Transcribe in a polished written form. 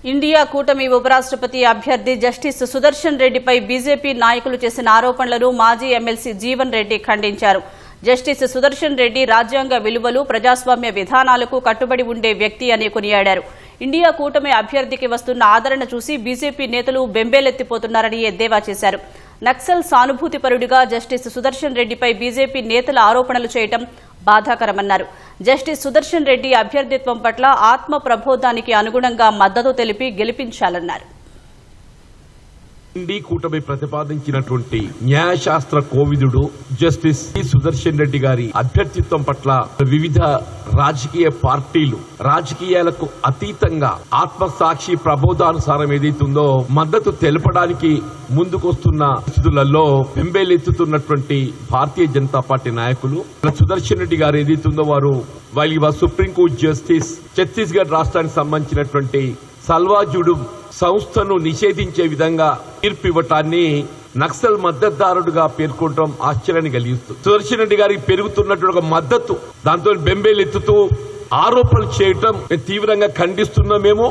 India కూటమి ఉపరాష్ట్రపతి అభ్యర్థి జస్టిస్ సుదర్శన్ రెడ్డిపై బీజేపీ నాయకులు చేసిన ఆరోపణలను మాజీ ఎమ్మెల్సీ జీవన్ రెడ్డి ఖండించారు. జస్టిస్ సుదర్శన్ రెడ్డి రాజ్యాంగ విలువలు, ప్రజాస్వామ్య విధానాలకు కట్టుబడి ఉండే వ్యక్తి అని కొనియాడారు. ఇండియా కూటమి అభ్యర్థికి వస్తున్న ఆదరణ చూసి బీజేపీ నేతలు బెంబేలెత్తిపోతున్నారని ఎద్దేవా చేశారు. నక్సల్ సానుభూతిపరుడిగా జస్టిస్ సుదర్శన్ రెడ్డిపై బీజేపీ నేతల ఆరోపణలు చేయడం బాధాకరమన్నారు. జస్టిస్ సుదర్శన్ రెడ్డి అభ్యర్థిత్వం పట్ల ఆత్మ ప్రబోధానికి అనుగుణంగా మద్దతు తెలిపి గెలిపించాలన్నారు. ఇండి కూటమి ప్రతిపాదించినటువంటి న్యాయశాస్త్ర కోవిదుడు జస్టిస్ సుదర్శన్ రెడ్డి గారి అభ్యర్థిత్వం పట్ల వివిధ రాజకీయ పార్టీలు రాజకీయాలకు అతీతంగా ఆత్మసాక్షి ప్రబోధానుసారం ఏదైతుందో మద్దతు తెలపడానికి ముందుకొస్తున్న పరిస్థితులలో బెంబేలెత్తుతున్నటువంటి భారతీయ జనతా పార్టీ నాయకులు సుదర్శన్ రెడ్డి గారు ఏదైతుందో వారు సుప్రీంకోర్టు జస్టిస్ ఛత్తీస్గఢ్ రాష్ట్రానికి సంబంధించినటువంటి సల్వాజుడు సంస్థను నిషేధించే విధంగా తీర్పు ఇవ్వటాన్ని నక్సల్ మద్దతుదారుడుగా పేర్కొనడం ఆశ్చర్యాన్ని కలిగిస్తుంది. సుదర్శన్ రెడ్డి గారికి పెరుగుతున్నటువంటి ఒక మద్దతు దాంతో బెంబేలెత్తుతూ ఆరోపణలు చేయటం తీవ్రంగా ఖండిస్తున్నామేమో.